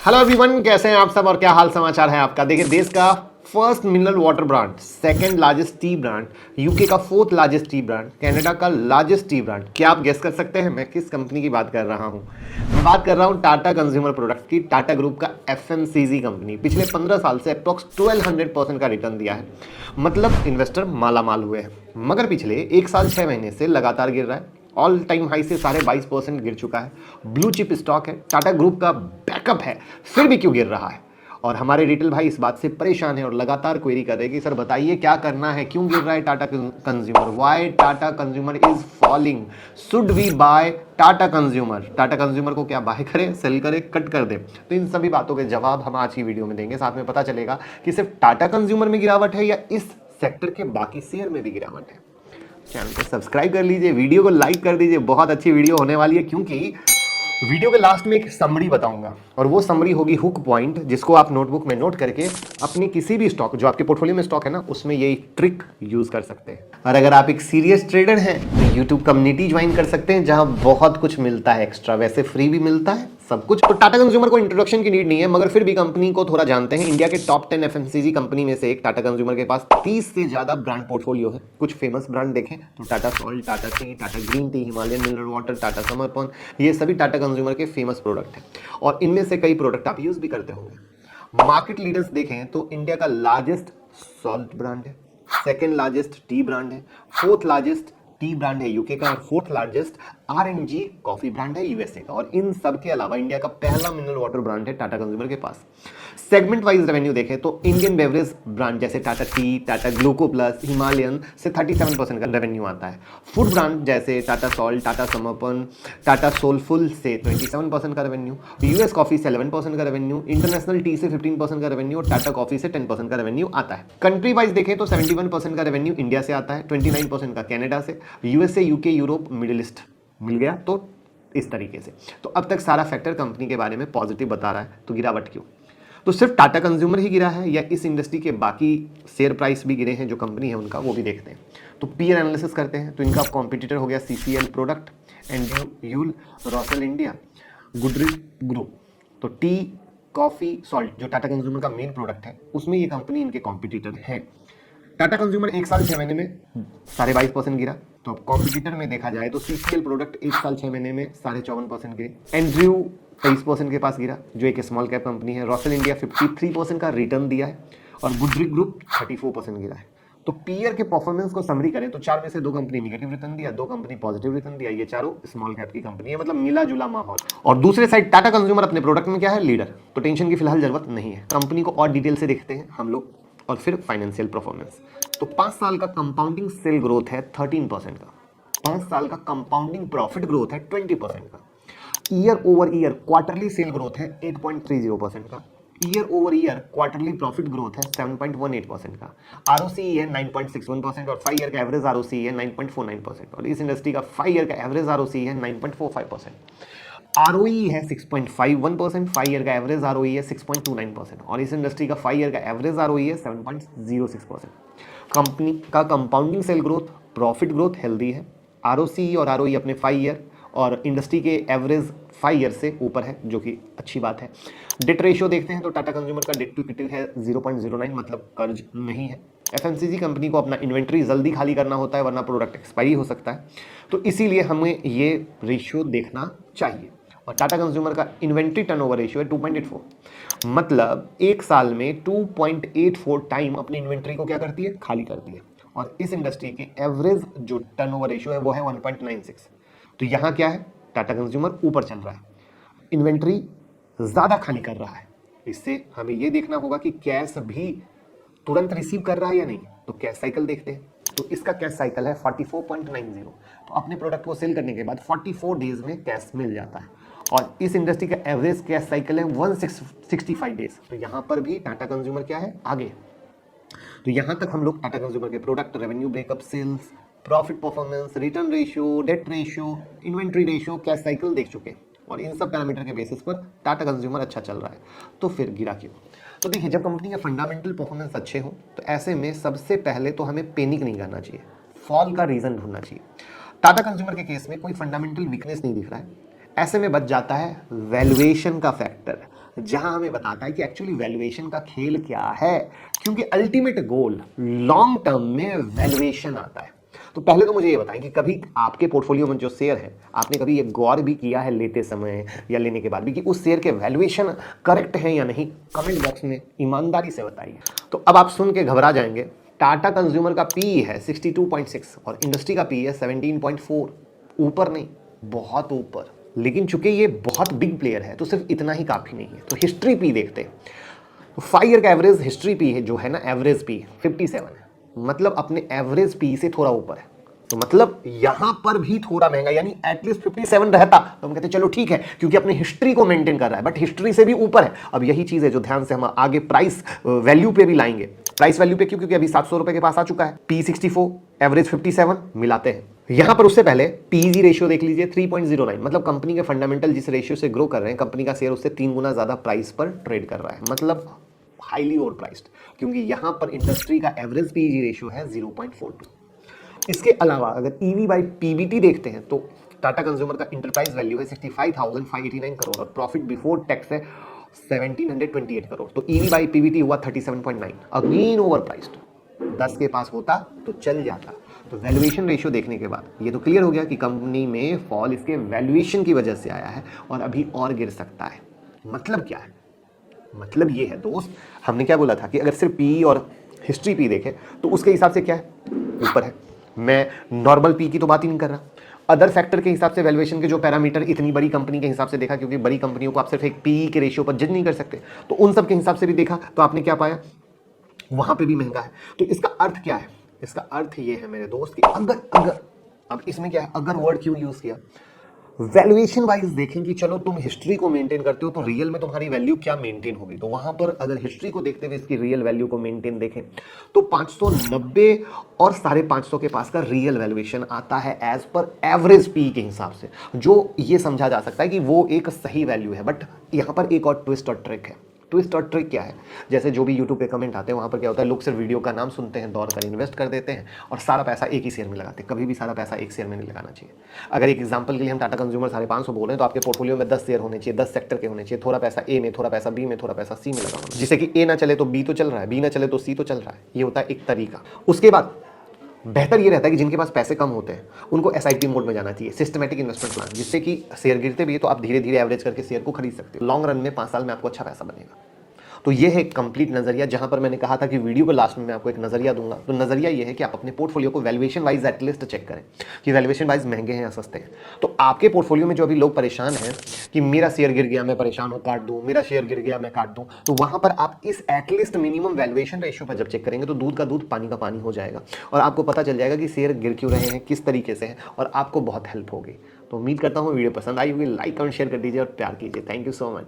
Hello everyone, कैसे हैं आप सब और क्या हाल समाचार है आपका। देखिए, देश का first mineral water brand, second largest tea brand, UK का fourth largest tea brand, Canada का लार्जेस्ट टी ब्रांड। क्या आप गेस कर सकते हैं मैं किस कंपनी की बात कर रहा हूं? मैं बात कर रहा हूं टाटा कंज्यूमर प्रोडक्ट की। टाटा ग्रुप का एफएमसीजी कंपनी पिछले 15 साल से अप्रॉक्स 1200% का रिटर्न दिया है। मतलब इन्वेस्टर माला माल हुए हैं। मगर पिछले 1 साल 6 महीने से लगातार गिर रहा है। ऑल टाइम हाई से 22.5% गिर चुका है। ब्लू चिप स्टॉक है, टाटा ग्रुप का बैकअप है, फिर भी क्यों गिर रहा है? और हमारे रिटेल भाई इस बात से परेशान है और लगातार क्वेरी कर रहे हैं कि सर बताइए क्या करना है, क्यों गिर रहा है Tata consumer, why Tata consumer is falling, should we buy Tata consumer. Tata consumer को क्या बाय करें, सेल करें, कट कर दें? तो इन सभी बातों के जवाब हम आज की वीडियो में देंगे। साथ में पता चलेगा कि सिर्फ टाटा कंज्यूमर में गिरावट है या इस सेक्टर के बाकी शेयर में भी गिरावट है। चैनल को सब्सक्राइब कर लीजिए, वीडियो को लाइक कर दीजिए। बहुत अच्छी वीडियो होने वाली है क्योंकि वीडियो के लास्ट में एक समरी बताऊंगा और वो समरी होगी हुक पॉइंट, जिसको आप नोटबुक में नोट करके अपनी किसी भी स्टॉक जो आपके पोर्टफोलियो में स्टॉक है ना, उसमें ये ट्रिक यूज कर सकते हैं। और अगर आप एक सीरियस ट्रेडर हैं तो यूट्यूब कम्युनिटी ज्वाइन कर सकते हैं, जहां बहुत कुछ मिलता है एक्स्ट्रा, वैसे फ्री भी मिलता है सब कुछ। तो टाटा कंज्यूमर को इंट्रोडक्शन की नीड नहीं है, मगर फिर भी कंपनी को थोड़ा जानते हैं। इंडिया के टॉप 10 एफएमसीजी कंपनी में से एक टाटा कंज्यूमर के पास 30 से ज्यादा ब्रांड पोर्टफोलियो है। कुछ फेमस ब्रांड देखें तो Tata salt, Tata T, Tata green tea, Himalayan mineral water, Tata समर्पण, ये सभी टाटा कंज्यूमर के फेमस प्रोडक्ट हैं और इनमें से कई प्रोडक्ट आप यूज भी करते होंगे। मार्केट लीडर्स देखें तो इंडिया का लार्जेस्ट सॉल्ट ब्रांड है, सेकेंड लार्जेस्ट टी ब्रांड है, फोर्थ लार्जेस्ट टी ब्रांड है यूके का, और fourth largest RNG coffee brand है यूएसए का। और इन सब के अलावा इंडिया का पहला मिनरल वाटर ब्रांड है टाटा कंज्यूमर के पास। सेगमेंट वाइज रेवेन्यू देखें तो इंडियन बेवरेज ब्रांड जैसे Tata T, Tata ग्लूको plus, Himalayan से 37% का रेवेन्यू आता है। फूड ब्रांड जैसे टाटा सॉल्ट, टाटा समर्पण, टाटा सोलफुल से 27% का रेवेन्यू, यूएस कॉफी से 11% का रेवेन्यू, इंटरनेशनल टी से 15% का रेवेन्यू और टाटा कॉफी से 10% का रेवेन्यू आता है। कंट्री वाइज देखें तो 71% का रेवेन्यू इंडिया से आता है, 29% का कनाडा से, USA, UK, Europe, Middle East मिल गया। तो इस तरीके से तो अब तक सारा फैक्टर कंपनी के बारे में पॉजिटिव बता रहा है, तो गिरावट क्यों? तो सिर्फ टाटा कंज्यूमर ही गिरा है या इस इंडस्ट्री के बाकी शेयर प्राइस भी गिरे हैं जो कंपनी है उनका, वो भी देखते हैं। तो पीयर एनालिसिस करते हैं। तो इनका कॉम्पिटिटर हो गया CCL product, एंड्यूल, रॉसल India, Goodrich group. तो टी, कॉफी, सॉल्ट जो टाटा कंज्यूमर का मेन प्रोडक्ट है, उसमें ये कंपनी इनके कॉम्पिटिटर है। टाटा कंज्यूमर 1 साल 6 महीने में 22.5% गिरा। तो अब कॉम्पिटिटर में देखा जाए तो सीसीएल प्रोडक्ट 1 साल 6 महीने में 54.5% गिरे। एंड्रयू 23% के पास गिरा, जो एक स्मॉल कैप कंपनी है। रॉसल इंडिया 53% का रिटर्न दिया है और गुडरिच ग्रुप 34% गिरा है। तो पीयर के परफॉर्मेंस को समरी करें तो 4 में से 2 कंपनी निगेटिव रिटर्न दिया, 2 कंपनी पॉजिटिव रिटर्न दिया। ये चारों स्मॉल कैप की कंपनी है, मतलब मिला जुला माहौल। और दूसरे साइड टाटा कंज्यूमर अपने प्रोडक्ट में क्या है, लीडर। तो टेंशन की फिलहाल जरूरत नहीं है। कंपनी को और डिटेल से देखते हैं हम लोग और फिर फाइनेंशियल परफॉर्मेंस। तो 5 साल का कंपाउंडिंग सेल ग्रोथ है 13% का, 5 साल का कंपाउंडिंग प्रॉफिट ग्रोथ है 20% का, year over year quarterly sale growth है 8.30% का, year over year quarterly profit growth है 7.18% का, आरओसी है 9.61% और 5 ईयर का एवरेज आरओसी है 9.49%। और इस इंडस्ट्री का 5 ईयर का एवरेज आरओसी है 9.45%। आरओई है 6.51%, 5 ईयर का एवरेज आरओई है 6.29% और इस इंडस्ट्री का 5 ईयर का एवरेज आरओई है 7.06%। कंपनी का compounding sale growth, profit growth healthy है, आरओसी और आरओई अपने 5 ईयर और इंडस्ट्री के एवरेज 5 ईयर से ऊपर है, जो कि अच्छी बात है। डेट रेशियो देखते हैं तो टाटा कंज्यूमर का डेट टू इक्विटी है 0.09, मतलब कर्ज नहीं है। एफएमसीजी कंपनी को अपना इन्वेंट्री जल्दी खाली करना होता है वरना प्रोडक्ट एक्सपायरी हो सकता है, तो इसीलिए हमें ये रेशियो देखना चाहिए। और टाटा कंज्यूमर का इन्वेंट्री टर्नओवर रेशियो है 2.84, मतलब 1 साल में 2.84 टाइम अपनी इन्वेंट्री को क्या करती है, खाली करती है। और इस इंडस्ट्री के एवरेज जो टर्नओवर रेशियो है वो है 1.96। तो यहाँ क्या है, टाटा कंज्यूमर ऊपर चल रहा है, इन्वेंट्री ज्यादा खाली कर रहा है। इससे हमें यह देखना होगा कि कैश भी तुरंत रिसीव कर रहा है या नहीं। तो कैश साइकिल देखते हैं, तो इसका कैश साइकिल है 44.90। तो अपने प्रोडक्ट को सेल करने के बाद 44 डेज में कैश मिल जाता है और इस इंडस्ट्री का एवरेज कैश साइकिल है 165 डेज। तो यहां पर भी टाटा कंज्यूमर क्या है, आगे। तो यहां तक हम लोग टाटा कंज्यूमर के product, revenue breakup, sales, profit performance, return ratio, debt ratio, inventory ratio, cash cycle देख चुके हैं और इन सब पैरामीटर के बेसिस पर टाटा कंज्यूमर अच्छा चल रहा है। तो फिर गिरा क्यों? तो देखिए, जब कंपनी के फंडामेंटल परफॉर्मेंस अच्छे हो तो ऐसे में सबसे पहले तो हमें पैनिक नहीं करना चाहिए, फॉल का रीजन ढूंढना चाहिए। टाटा कंज्यूमर के केस में कोई फंडामेंटल वीकनेस नहीं दिख रहा है, ऐसे में बच जाता है वैल्यूएशन का फैक्टर। जहां हमें बताता है कि एक्चुअली वैल्यूएशन का खेल क्या है, क्योंकि अल्टीमेट गोल लॉन्ग टर्म में वैल्यूएशन आता है। तो पहले तो मुझे ये बताएं कि कभी आपके पोर्टफोलियो में जो शेयर है, आपने कभी ये गौर भी किया है लेते समय या लेने के बाद भी कि उस शेयर के वैल्यूएशन करेक्ट है या नहीं? कमेंट बॉक्स में ईमानदारी से बताइए। तो अब आप सुन के घबरा जाएंगे, टाटा कंज्यूमर का पी है 62.6 और इंडस्ट्री का पी है 17.4। ऊपर नहीं, बहुत ऊपर। लेकिन चूंकि ये बहुत बिग प्लेयर है तो सिर्फ इतना ही काफी नहीं है। तो हिस्ट्री पी देखते हैं। 5 ईयर का एवरेज हिस्ट्री पी है जो है ना, एवरेज पी 57 है, मतलब अपने एवरेज पी से थोड़ा ऊपर है। तो मतलब यहां पर भी थोड़ा महंगा, यानी एटलीस्ट 57 रहता तो हम कहते चलो ठीक है, क्योंकि अपनी हिस्ट्री को मेंटेन कर रहा है, बट हिस्ट्री से भी ऊपर है। अब यही चीज है जो ध्यान से हम आगे प्राइस वैल्यू पे भी लाएंगे। प्राइस वैल्यू पे क्यों? क्योंकि अभी 700 रुपए के पास आ चुका है। पी 64, एवरेज 57, मिलाते हैं। यहां पर उससे पहले पीजी रेशियो देख लीजिए 3.09, मतलब कंपनी के फंडामेंटल जिस रेशियो से ग्रो कर रहे हैं, कंपनी का शेयर उससे 3 गुना ज्यादा प्राइस पर ट्रेड कर रहा है, मतलब हाईली ओवर प्राइस्ड, क्योंकि यहां पर इंडस्ट्री का एवरेज पीजी रेशियो है 0.42। इसके अलावा अगर ईवी बाई पीबीटी देखते हैं तो टाटा कंज्यूमर का इंटरप्राइज वैल्यू है 65,589 करोड़ और प्रॉफिट बिफोर टैक्स है 1728 करोड़। तो ईवी बाई पीबीटी हुआ 37.9, अगेन ओवर प्राइस्ड। 10 के पास होता तो चल जाता। तो वैल्यूएशन रेशियो देखने के बाद ये तो क्लियर हो गया कि कंपनी में फॉल इसके वैल्यूएशन की वजह से आया है और अभी और गिर सकता है। मतलब क्या है? मतलब ये है दोस्त, हमने क्या बोला था कि अगर सिर्फ पी और हिस्ट्री पी देखें तो उसके हिसाब से क्या है? ऊपर है। मैं नॉर्मल पी की तो बात ही नहीं कर रहा, अदर फैक्टर के हिसाब से वैल्यूएशन के जो पैरामीटर इतनी बड़ी कंपनी के हिसाब से देखा, क्योंकि बड़ी कंपनियों को आप सिर्फ एक पी के रेशियो पर जज नहीं कर सकते, तो उन सब के हिसाब से भी देखा तो आपने क्या पाया? वहां पे भी महंगा है। तो इसका अर्थ क्या है? इसका अर्थ ये है मेरे दोस्त कि अगर अब इसमें क्या है, अगर वर्ड क्यों यूज किया? वैल्यूएशन वाइज देखें कि चलो तुम हिस्ट्री को मेंटेन करते हो तो रियल में तुम्हारी वैल्यू क्या मेंटेन होगी, तो वहां पर अगर हिस्ट्री को देखते हुए इसकी रियल वैल्यू को मेंटेन देखें तो 590 और 550 के पास का रियल वैल्यूएशन आता है एज पर एवरेज पी के हिसाब से, जो ये समझा जा सकता है कि वो एक सही वैल्यू है। बट यहां पर एक और ट्विस्ट और ट्रिक है। ट्विस्ट और ट्रिक क्या है? जैसे जो भी यूट्यूब पे कमेंट आते हैं वहां पर क्या होता है, लोग सिर्फ वीडियो का नाम सुनते हैं, दौड़ कर इन्वेस्ट कर देते हैं और सारा पैसा एक ही शेयर में लगाते हैं। कभी भी सारा पैसा एक शेयर में नहीं लगाना चाहिए। अगर एक एग्जांपल के लिए हम टाटा कंज्यूमर 550 बोल रहे हैं तो आपके पोर्टफोलियो में 10 शेयर होने चाहिए, 10 सेक्टर के होने चाहिए। थोड़ा पैसा ए में, थोड़ा पैसा बी में, थोड़ा पैसा सी में लगाना, जिससे कि ए ना चले तो बी तो चल रहा है, बी ना चले तो सी तो चल रहा है। ये होता है एक तरीका। उसके बाद बेहतर ये रहता है कि जिनके पास पैसे कम होते हैं उनको एसआईपी मोड में जाना चाहिए, सिस्टमैटिक इन्वेस्टमेंट प्लान, जिससे कि शेयर गिरते भी है तो आप धीरे धीरे एवरेज करके शेयर को खरीद सकते हो। लॉन्ग रन में 5 साल में आपको अच्छा पैसा बनेगा। तो ये है कंप्लीट नजरिया, जहां पर मैंने कहा था कि वीडियो को लास्ट में मैं आपको एक नजरिया दूंगा। तो नजरिया ये है कि आप अपने पोर्टफोलियो को वैल्यूएशन वाइज एटलीस्ट चेक करें कि वैल्यूएशन वाइज महंगे हैं या सस्ते हैं। तो आपके पोर्टफोलियो में जो अभी लोग परेशान हैं कि मेरा शेयर गिर गया मैं परेशान हूं, काट दूं, मेरा शेयर गिर गया मैं काट दूं, तो वहां पर आप इस एटलीस्ट मिनिमम वैल्यूएशन रेशियो पर जब चेक करेंगे तो दूध का दूध पानी का पानी हो जाएगा और आपको पता चल जाएगा कि शेयर गिर क्यों रहे हैं, किस तरीके से है, और आपको बहुत हेल्प होगी। तो उम्मीद करता हूं वीडियो पसंद आई होगी। लाइक और शेयर कर दीजिए और प्यार कीजिए। Thank you so much.